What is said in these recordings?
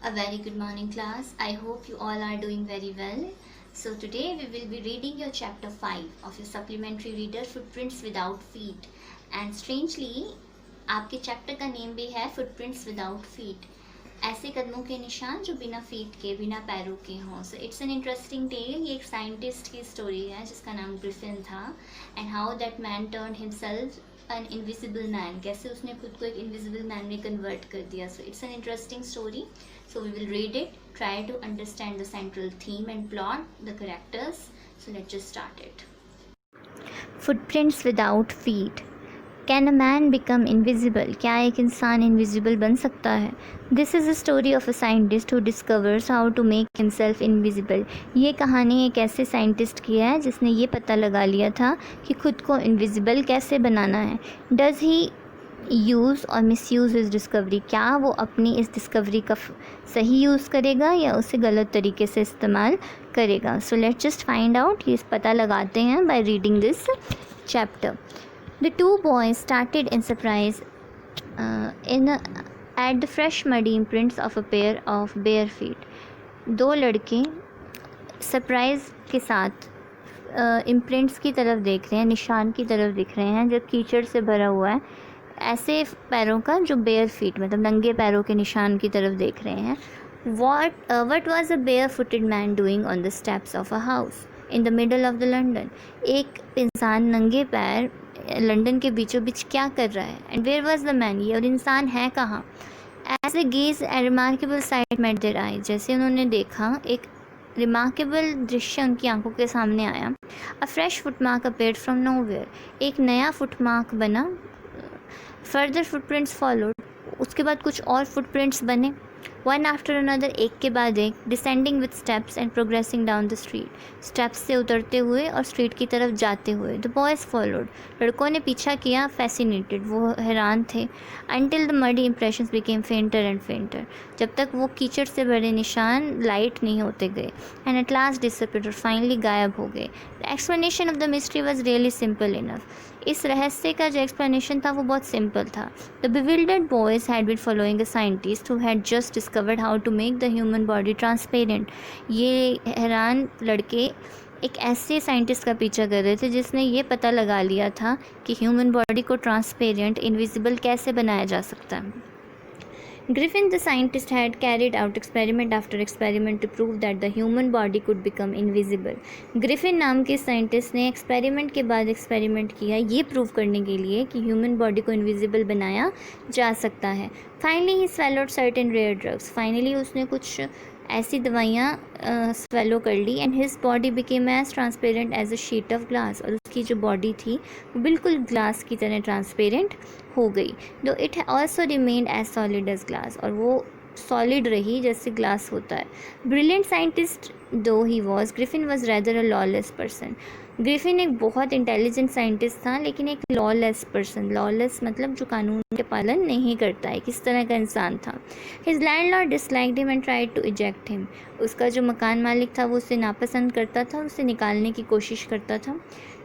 A very good morning, class. I hope you all are doing very well. So, today we will be reading your chapter 5 of your supplementary reader Footprints Without Feet. And strangely, आपके chapter का name भी है Footprints Without Feet. ऐसे कदमों के निशान जो बिना फीट के, बिना पैरों के हों. So it's an interesting tale. ये एक साइंटिस्ट की स्टोरी है जिसका नाम ग्रिफिन था. And how that man turn himself an invisible man. कैसे उसने खुद को एक इनविजिबल मैन में कन्वर्ट कर दिया. सो it's an interesting story. So we will read it, try to understand the central theme and plot, the characters. So let's just start it. Footprints without feet. Can a man become invisible? क्या एक इंसान invisible बन सकता है? This is a story of a scientist who discovers how to make himself invisible. ये कहानी एक ऐसे साइंटिस्ट की है जिसने ये पता लगा लिया था कि खुद को invisible कैसे बनाना है. Does he यूज़ और मिसयूज़ इस डिस्कवरी. क्या वो अपनी इस डिस्कवरी का सही यूज़ करेगा या उसे गलत तरीके से इस्तेमाल करेगा. So let's just find out. ये पता लगाते हैं by reading this chapter. The two boys started in surprise in at the fresh muddy imprints of a pair of bare feet. दो लड़के सरप्राइज़ के साथ इम्प्रिंट्स की तरफ देख रहे हैं, निशान की तरफ दिख रहे हैं जो कीचड़ से भरा हुआ है, ऐसे पैरों का जो बेयर फीट मतलब नंगे पैरों के निशान की तरफ देख रहे हैं. What was a bare footed man doing on the steps of a house in the middle of the London. एक इंसान नंगे पैर लंदन के बीचों बीच क्या कर रहा है. And where was the man. ये और इंसान है कहाँ. As a gaze a remarkable sight met their eye. जैसे उन्होंने देखा एक रिमार्केबल दृश्य उनकी आंखों के सामने आया. अ fresh footmark appeared from nowhere. एक नया फुटमार्क बना. Further footprints followed. उसके बाद कुछ और फुटप्रिंट्स बने. वन आफ्टर अनदर, एक के बाद एक. Descending with steps and progressing down the street. Steps से उतरते हुए और स्ट्रीट की तरफ जाते हुए. The boys followed. लड़कों ने पीछा किया. फैसिनेटेड, वो हैरान थे. Until the muddy impressions became फेंटर and फेंटर. जब तक वो कीचड़ से भरे निशान लाइट नहीं होते गए. And at last disappeared. और फाइनली गायब हो गए. The explanation of the mystery was really simple enough. इस रहस्य का जो एक्सप्लेनेशन था वो बहुत सिंपल था. The bewildered boys had been following a scientist who had just discovered how to make the human body transparent. ये हैरान लड़के एक ऐसे साइंटिस्ट का पीछा कर रहे थे जिसने ये पता लगा लिया था कि ह्यूमन बॉडी को ट्रांसपेरेंट, इनविजिबल कैसे बनाया जा सकता है. Griffin the scientist had carried out experiment after experiment to prove that the human body could become invisible. Griffin नाम के साइंटिस्ट ने एक्सपेरिमेंट के बाद एक्सपेरिमेंट किया ये प्रूव करने के लिए कि ह्यूमन बॉडी को इनविजिबल बनाया जा सकता है. Finally he swallowed certain rare drugs. Finally उसने कुछ ऐसी दवाइयाँ स्वेलो कर ली. And his body became as transparent as a sheet of glass. और उसकी जो बॉडी थी वो बिल्कुल ग्लास की तरह ट्रांसपेरेंट हो गई. Though it also remained as solid as glass. और वो सॉलिड रही जैसे ग्लास होता है. ब्रिलियंट साइंटिस्ट दो he was, Griffin was rather a lawless person. Griffin एक बहुत इंटेलिजेंट साइंटिस्ट था लेकिन एक लॉलेस पर्सन. लॉलेस मतलब जो कानून के पालन नहीं करता है, किस तरह का इंसान था. His landlord disliked him and tried to eject him. उसका जो मकान मालिक था वो उसे नापसंद करता था, उसे निकालने की कोशिश करता था.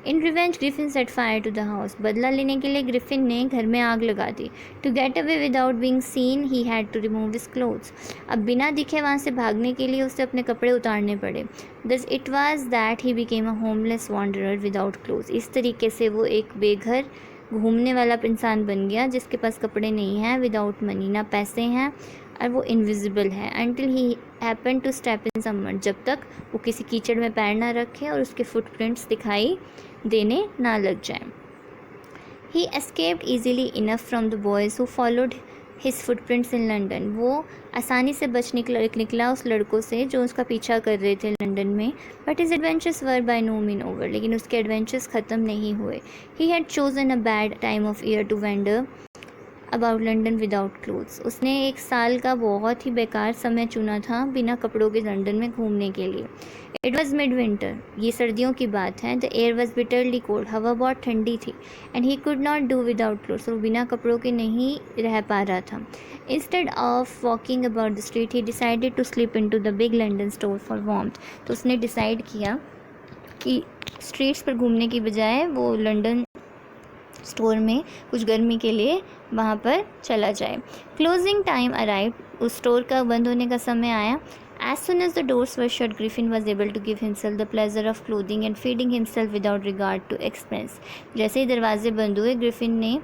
In revenge Griffin set fire to the house. बदला लेने के लिए ग्रिफिन ने घर में आग लगा दी. To get away without being seen he had to remove his clothes. अब बिना दिखे वहाँ से भागने के लिए उसे अपने कपड़े उतारने पड़े. This it was that he became a homeless wanderer without clothes. इस तरीके से वो एक बेघर घूमने वाला इंसान बन गया जिसके पास कपड़े नहीं हैं, विदाउट मनी, ना पैसे हैं, और वो इनविजिबल है. Until he happen to step in someone. जब तक वो किसी कीचड़ में पैर ना रखे और उसके फुटप्रिंट्स दिखाई देने ना लग जाए. He escaped easily enough from the boys who followed his footprints in London. वो आसानी से बच निकला उस लड़कों से जो उसका पीछा कर रहे थे लंदन में. But his adventures were by no mean over. लेकिन उसके एडवेंचर्स ख़त्म नहीं हुए. He had chosen a bad time of year to wander about London without clothes. उसने एक साल का बहुत ही बेकार समय चुना था बिना कपड़ों के लंदन में घूमने के लिए. It was mid winter. ये सर्दियों की बात है. The air was bitterly cold. हवा बहुत ठंडी थी. And he could not do without clothes. वो बिना कपड़ों के नहीं रह पा रहा था. Instead of walking about the street he decided to sleep into the big London store for warmth. तो उसने डिसाइड किया कि स्ट्रीट्स पर घूमने की बजाय वो लंदन स्टोर में कुछ गर्मी के लिए वहाँ पर चला जाए। क्लोजिंग टाइम अराइव, उस स्टोर का बंद होने का समय आया। As soon as the doors were shut, Griffin was able to give himself the pleasure of clothing and feeding himself without regard to expense. जैसे ही दरवाजे बंद हुए, ग्रिफिन ने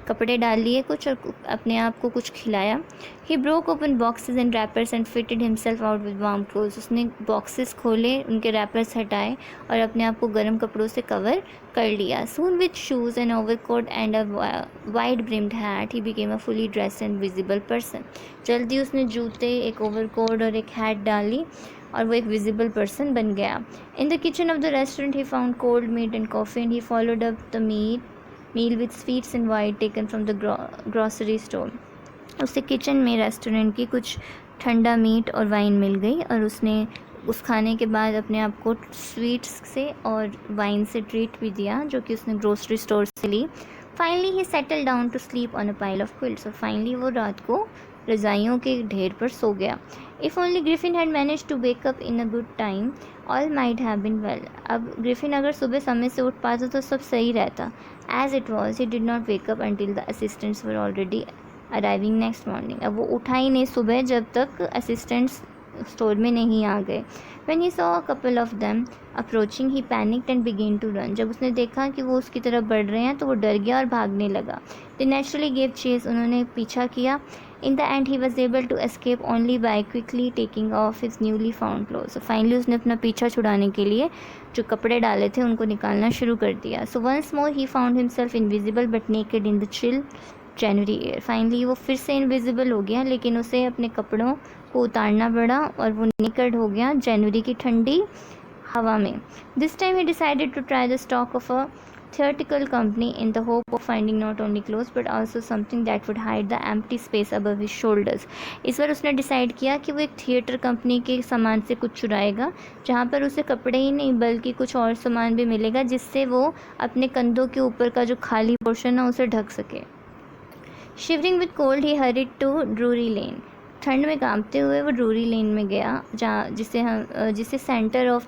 कपड़े डाल लिए कुछ और अपने आप को कुछ खिलाया। He broke open boxes and wrappers and fitted himself out with warm clothes. उसने बॉक्सेस खोले, उनके रैपर्स हटाए और अपने आप को गर्म कपड़ों से कवर कर लिया। Soon with shoes, an overcoat and a wide brimmed hat, he became a fully dressed and visible person. जल्दी उसने जूते, एक ओवरकोट और एक हैट डाली और वो एक विजिबल पर्सन बन गया। In the kitchen of the restaurant he found cold meat and coffee and he followed up the meal with sweets and wine taken from the grocery store. उसे kitchen में restaurant की कुछ ठंडा meet और wine मिल गई और उसने उस खाने के बाद अपने आप को स्वीट्स से और वाइन से ट्रीट भी दिया जो कि उसने ग्रोसरी स्टोर से ली। Finally he settle down to sleep on a pile of quilts, और फाइनली वो रात को रज़ाइयों के ढेर पर सो गया। If only Griffin had manage to wake up in a good time all might have been well. अब ग्रिफिन अगर सुबह समय से उठ पाता तो सब सही रहता। As it was he did not wake up until the assistants were already arriving next morning. अब वो उठा ही नहीं सुबह जब तक असिस्टेंट्स स्टोर में नहीं आ गए। When he saw a couple of them approaching, he panicked and began to run. जब उसने देखा कि वो उसकी तरफ बढ़ रहे हैं तो वो डर गया और भागने लगा। They naturally gave chase, उन्होंने पीछा किया। In the end, he was able to escape only by quickly taking off his newly found clothes. So finally उसने अपना पीछा छुड़ाने के लिए जो कपड़े डाले थे उनको निकालना शुरू कर दिया। So once more he found himself invisible but naked in the chill January air. Finally वो फिर से इनविजिबल हो गया लेकिन उसे अपने कपड़ों को उतारना पड़ा और वो नेकेड हो गया जनवरी की ठंडी हवा में। This time he decided to try the stock of a theatrical company in the hope of finding not only clothes but also something that would hide the empty space above his shoulders. इस बार उसने decide किया कि वो एक theatre company के सामान से कुछ चुराएगा जहाँ पर उसे कपड़े ही नहीं बल्कि कुछ और सामान भी मिलेगा जिससे वो अपने कंधों के ऊपर का जो खाली पोर्शन है उसे ढक सके। Shivering with cold, he hurried to Drury Lane. ठंड में कांपते हुए वो ड्रूरी लेन में गया जहाँ जिसे सेंटर ऑफ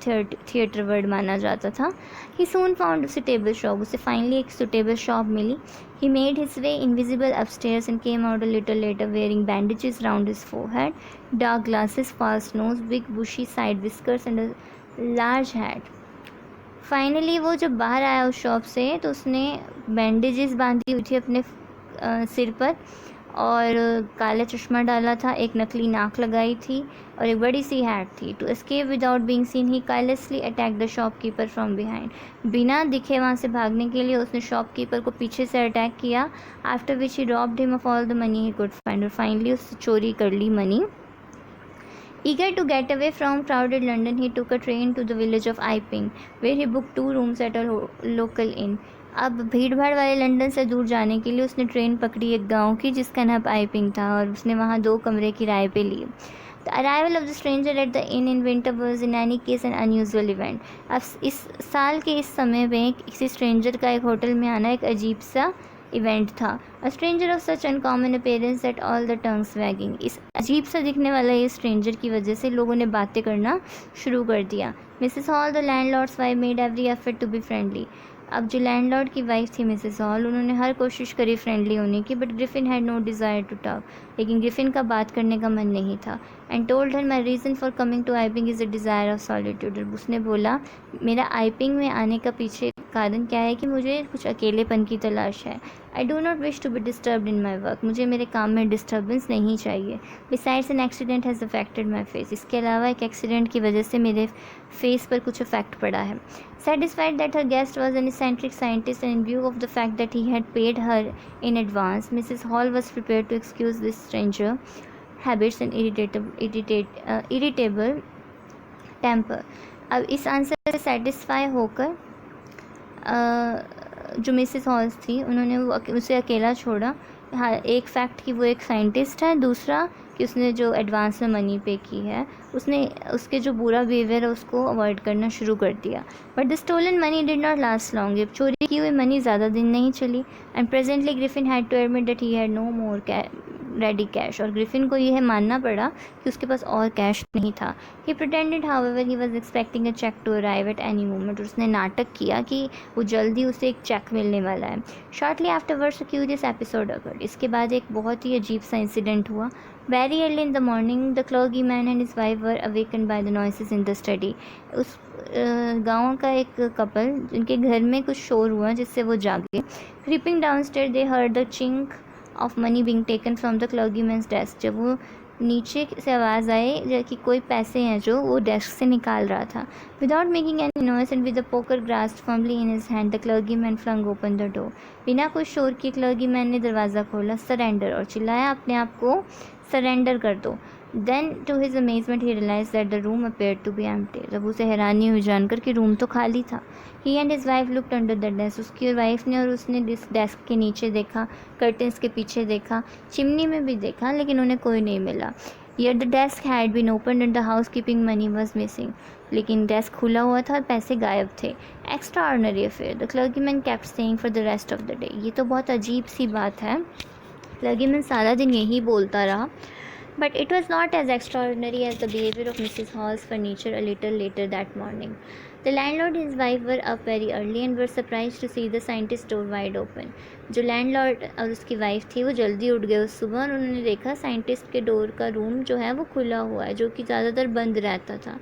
थिएटर वर्ड माना जाता था। He soon found a suitable shop, उसे फाइनली एक सुटेबल शॉप मिली। He made his way invisible upstairs and came out a little later wearing bandages round his forehead, dark glasses, फास्ट nose, big bushy side whiskers and a large hat. Finally वो जब बाहर आया उस shop से तो उसने बैंडेजेस बांधी हुई थी अपने सिर पर और काला चश्मा डाला था, एक नकली नाक लगाई थी और एक बड़ी सी हैट थी। To escape without being seen he carelessly attack the shopkeeper from behind. बिना दिखे वहाँ से भागने के लिए उसने शॉपकीपर को पीछे से अटैक किया। After which he robbed him of all the money he could find, और फाइनली उससे चोरी कर ली money. Eager to get away from crowded London, he took a train to the village of Iping, where he booked 2 rooms at a local inn. अब भीड़ भाड़ वाले London से दूर जाने के लिए उसने ट्रेन पकड़ी एक गांव की जिसका नाम आइपिंग था और उसने वहां 2 कमरे किराए पे लिए। The arrival of the stranger at the in winter was in any case N unusual event. अब इस साल के इस समय में किसी स्ट्रेंजर का एक होटल में आना एक अजीब सा इवेंट था। A stranger of such uncommon appearance that all the tongues waging. इस अजीब सा दिखने वाला ये स्ट्रेंजर की वजह से लोगों ने बातें करना शुरू कर दिया। Mrs Hall the landlord's wife made every effort to be friendly. अब जो लैंडलॉर्ड की वाइफ थी मिसेस हॉल, उन्होंने हर कोशिश करी फ्रेंडली होने की, but Griffin had no desire to talk. लेकिन ग्रिफिन का बात करने का मन नहीं था। And told her my reason for coming to Iping is a desire of solitude. उसने बोला मेरा आइपिंग में आने का पीछे कारण क्या है कि मुझे कुछ अकेलेपन की तलाश है। I do not wish to be disturbed in my work. मुझे मेरे काम में डिस्टर्बेंस नहीं चाहिए। Besides an accident has affected my face. इसके अलावा एक एक्सीडेंट की वजह से मेरे फेस पर कुछ इफेक्ट पड़ा है। Satisfied that her guest was an eccentric scientist and in view of the fact that he had paid her in advance, Mrs. Hall was prepared to excuse this stranger habits and irritable temper. अब इस answer से satisfy होकर जो Mrs halls थी उन्होंने उसे अकेला छोड़ा। हाँ, एक फैक्ट कि वो एक साइंटिस्ट है, दूसरा कि उसने जो एडवांस में मनी पे की है उसने उसके जो बुरा बिहेवियर है उसको अवॉइड करना शुरू कर दिया। But the stolen money did not last long. जब चोरी की हुई मनी ज़्यादा दिन नहीं चली। And presently Griffin had to admit that he had ready cash, और ग्रिफिन को यह मानना पड़ा कि उसके पास और कैश नहीं था. He pretended, however, he was expecting a check to arrive at any moment. उसने नाटक किया कि वो जल्दी उसे एक चेक मिलने वाला है. Shortly afterwards, a curious episode occurred. इसके बाद एक बहुत ही अजीब सा इंसिडेंट हुआ. Very early in the morning, the clergyman and his wife were awakened by the noises in the study. उस गाँव का एक कपल, जिनके घर में कुछ शोर हुआ जिससे वो जागे. Creeping downstairs, they heard the chink of money being taken from the clergyman's desk. जब वो नीचे से आवाज़ आई कि कोई पैसे हैं जो वो डेस्क से निकाल रहा था. Without making any noise and with the poker grasped firmly in his hand, the clergyman flung open the door. बिना कोई शोर किए क्लर्गीमैन ने दरवाज़ा खोला. सरेंडर, और चिल्लाया अपने आप को सरेंडर कर दो. Then to his amazement he realized that the room appeared to be empty. जब उसे हैरानी हुई जानकर कि रूम तो खाली था. He and his wife looked under the desk. उसकी वाइफ ने और उसने डेस्क के नीचे देखा, कर्टन्स के पीछे देखा, चिमनी में भी देखा, लेकिन उन्हें कोई नहीं मिला. Yet the desk had been opened and the housekeeping money was missing. लेकिन डेस्क खुला हुआ था और पैसे गायब थे. Extraordinary affair. The clergyman kept saying for the rest of the day. ये तो बहुत अजीब सी बात है. क्लर्गीमैन सारा दिन यही बोलता रहा. But it was not as extraordinary as the behavior of Mrs. Hall's furniture a little later that morning. The landlord and his wife were up very early and were surprised to see the scientist's door wide open. जो landlord और उसकी wife थी वो जल्दी उठ गए उस सुबह और उन्होंने देखा साइंटिस्ट के डोर का रूम जो है वो खुला हुआ है, जो कि ज़्यादातर बंद रहता था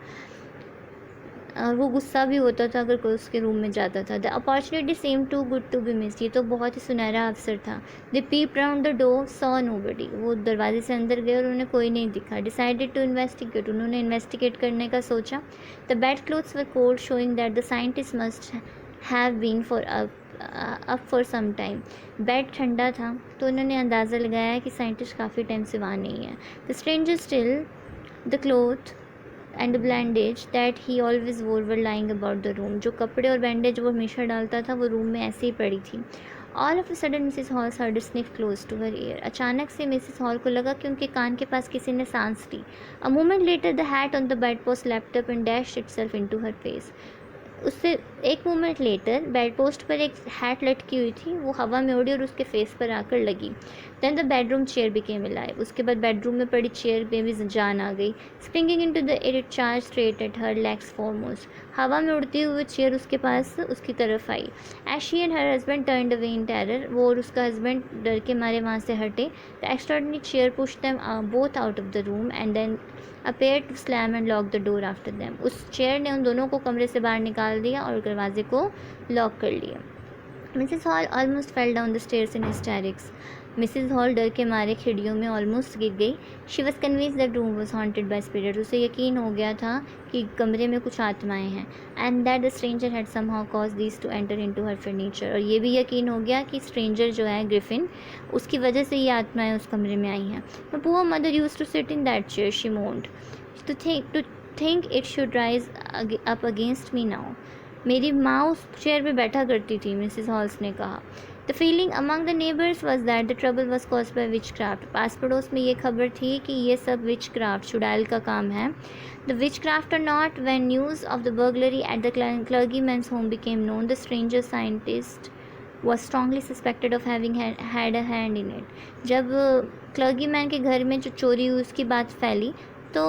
और वो गुस्सा भी होता था अगर कोई उसके रूम में जाता था. The opportunity seem too good to be miss. ये तो बहुत ही सुनहरा अवसर था. They peep round the door, saw nobody. वो दरवाजे से अंदर गए और उन्हें कोई नहीं दिखा. Decided to investigate. उन्होंने इन्वेस्टिगेट करने का सोचा. The bed clothes were cold, showing that the scientist must have been up for some time. Bed ठंडा था तो उन्होंने अंदाज़ा लगाया कि साइंटिस्ट काफ़ी टाइम से वहाँ नहीं है. The stranger still the cloth and bandage that he always wore were lying about the room. जो कपड़े और बैंडेज वो हमेशा डालता था वो रूम में ऐसे ही पड़ी थी. All of a sudden Mrs Hall heard sniff close to her ear. अचानक से मिसेस हॉल को लगा कि उनके कान के पास किसी ने सांस ली. A moment later the hat on the bed post left up and dashed itself into her face. उससे एक मोमेंट लेटर बेड पोस्ट पर एक हैट लटकी हुई थी, वो हवा में उड़ी और उसके फेस पर आकर लगी. Then the bedroom chair became alive. उसके बाद बेडरूम में पड़ी चेयर में भी जान आ गई. Springing into the air it charge straight at her legs foremost. हवा में उड़ती हुई चेयर उसके पास उसकी तरफ आई. As she and her husband turned away in terror. वो और उसका हस्बैंड डर के मारे वहाँ से हटे. The extraordinary chair pushed them both out of the room and then appeared to slam and lock the door after them. उस चेयर ने उन दोनों को कमरे से बाहर निकाल दिया और दरवाजे को लॉक कर लिया. Mrs Hall almost fell down the stairs in hysterics. Mrs Hall डर के मारे खिड़कियों में ऑलमोस्ट गिर गई. She was convinced that room was haunted by spirit. उसे यकीन हो गया था कि कमरे में कुछ आत्माएं हैं. And that the stranger had somehow cause these two enter into her furniture. और ये भी यकीन हो गया कि स्ट्रेंजर जो है ग्रिफिन, उसकी वजह से ये आत्माएं उस कमरे में आई हैं. My poor mother used to sit in that chair, she moaned. To think it should rise up against me now. मेरी माँ उस चेयर पे बैठा करती थी, मिसेस हॉल्स ने कहा. The feeling among the neighbors was that the trouble was caused by witchcraft. पास पड़ोस में ये खबर थी कि ये सब witchcraft, चुड़ैल का काम है. The witchcraft or not, when news of the burglary at the clergyman's home became known, the stranger scientist was strongly suspected of having had a hand in it. जब क्लर्गीमैन के घर में जो चोरी हुई उसकी बात फैली तो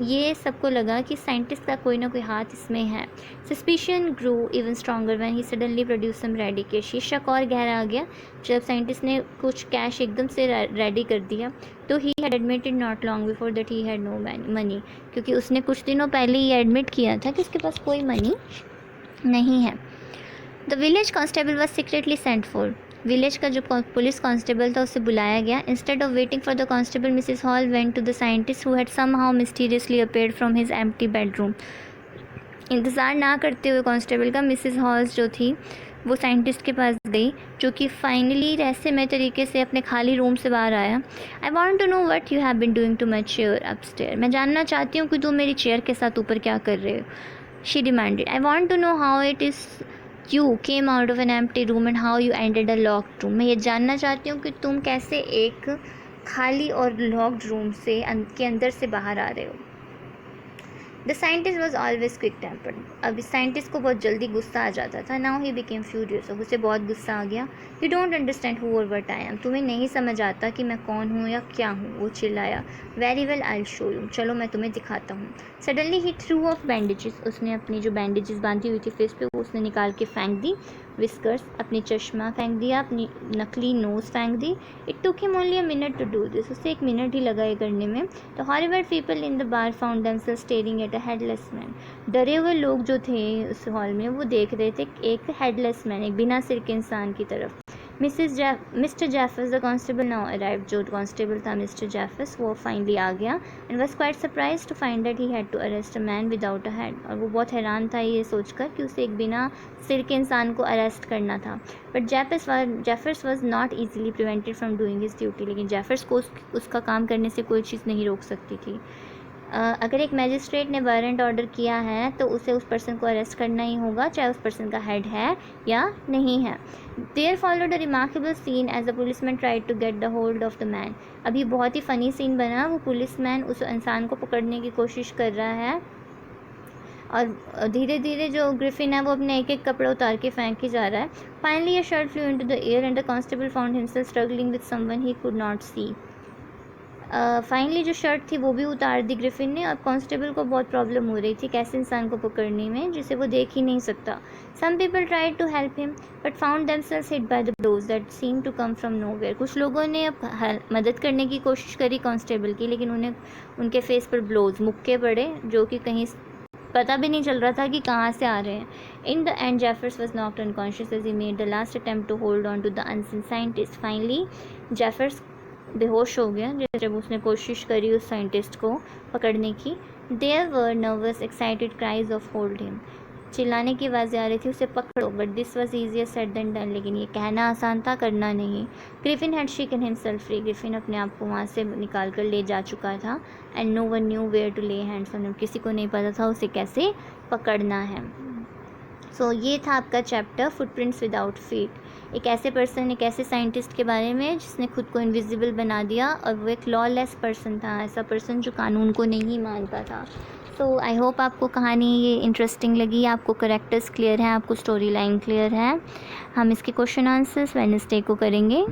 ये सबको लगा कि साइंटिस्ट का कोई ना कोई हाथ इसमें है. Suspicion grew even stronger when he suddenly produce some ready cash. ये शक और गहरा आ गया जब साइंटिस्ट ने कुछ कैश एकदम से रेडी कर दिया. तो he had admitted not long before that he had no money. क्योंकि उसने कुछ दिनों पहले ये एडमिट किया था कि उसके पास कोई मनी नहीं है. The village constable was secretly sent for. Village का जो पुलिस कांस्टेबल था उसे बुलाया गया. Instead of waiting for the constable Mrs Hall went to the scientist who had somehow mysteriously appeared from his empty bedroom. इंतज़ार ना करते हुए कांस्टेबल का मिसेस हॉल्स जो थी वो साइंटिस्ट के पास गई, जो कि फाइनली रहस्यमय तरीके से अपने खाली रूम से बाहर आया. I want to know what you have been doing to my chair upstair. मैं जानना चाहती हूँ कि तुम मेरी चेयर के साथ ऊपर क्या कर रहे हो. She demanded. I want to know how it is You came out of an empty room and how you ended a locked room. मैं ये जानना चाहती हूँ कि तुम कैसे एक खाली और लॉक्ड रूम से के अंदर से बाहर आ रहे हो. The scientist was always quick tempered. अब इस साइंटिस्ट को बहुत जल्दी गुस्सा आ जाता था। Now he became furious. अब उसे बहुत गुस्सा आ गया। यू डोंट अंडरस्टैंड हु और वट आई एम। तुम्हें नहीं समझ आता कि मैं कौन हूँ या क्या हूँ, वो चिल्लाया। Very well I will show you. चलो मैं तुम्हें दिखाता हूँ। Suddenly he through of bandages. उसने अपनी जो बैंडेजेस बांधी हुई थी फेस पे वो उसने निकाल के फेंक दी। विस्कर्स, अपनी चश्मा फेंक दिया, अपनी नकली नोज़ फेंक दी। It took him only a minute to do this. उसे 1 मिनट ही लगा ये करने में। The horrible people in the bar found themselves staring at a headless man. डरे हुए लोग जो थे उस हॉल में वो देख रहे थे एक हेडलेस मैन, एक बिना सिर के इंसान की तरफ। Mister Jaffers the constable now arrive. जो कांस्टेबल था मिस्टर जैफर्स वो फाइनली आ गया and was quite surprise to find that he had to arrest a man without a head. और वो बहुत हैरान था ये सोचकर कि उसे एक बिना सिर के इंसान को अरेस्ट करना था। But Jaffers was not easily prevented from doing his duty. लेकिन जैफर्स को उसका काम करने से कोई चीज़ नहीं रोक सकती थी। अगर एक मैजिस्ट्रेट ने वारंट ऑर्डर किया है तो उसे उस पर्सन को अरेस्ट करना ही होगा, चाहे उस पर्सन का हेड है या नहीं है। There followed a remarkable scene as the policeman tried to get the hold of the man. अभी बहुत ही फ़नी सीन बना। वो पुलिसमैन उस इंसान को पकड़ने की कोशिश कर रहा है और धीरे धीरे जो ग्रिफिन है वो अपने एक एक कपड़ा उतार के फेंक ही जा रहा है। Finally a shirt flew into the air and the constable found himself struggling with someone he could not see. Finally जो शर्ट थी वो भी उतार दी ग्रिफिन ने। और कांस्टेबल को बहुत प्रॉब्लम हो रही थी कैसे इंसान को पकड़ने में जिसे वो देख ही नहीं सकता। Some people tried to help him but found themselves hit by the blows that seem to come from nowhere. कुछ लोगों ने मदद करने की कोशिश करी कांस्टेबल की, लेकिन उन्हें उनके फेस पर ब्लोज, मुक्के पड़े जो कि कहीं पता भी नहीं चल रहा था कि कहाँ से आ रहे हैं। In the end Jeffers was knocked unconscious as he made the last attempt to hold on to the unseen scientist. Finally Jeffers बेहोश हो गया जब उसने कोशिश करी उस साइंटिस्ट को पकड़ने की। There were nervous excited cries of hold him. चिल्लाने की आवाज़ें आ रही थी उसे पकड़ो, but this was easier said than done. लेकिन ये कहना आसान था, करना नहीं। Griffin had shaken himself free. Griffin अपने आप को वहाँ से निकाल कर ले जा चुका था। And no one knew where to lay hands on him. किसी को नहीं पता था उसे कैसे पकड़ना है। सो ये था आपका चैप्टर फुटप्रिंट्स विदाउट फीट। एक ऐसे पर्सन, एक ऐसे साइंटिस्ट के बारे में जिसने खुद को इनविजिबल बना दिया और वो एक लॉलेस पर्सन था, ऐसा पर्सन जो कानून को नहीं मानता था। सो आई होप आपको कहानी ये इंटरेस्टिंग लगी, आपको करेक्टर्स क्लियर हैं, आपको स्टोरी लाइन क्लियर है। हम इसके क्वेश्चन आंसर्स वेडनेसडे को करेंगे।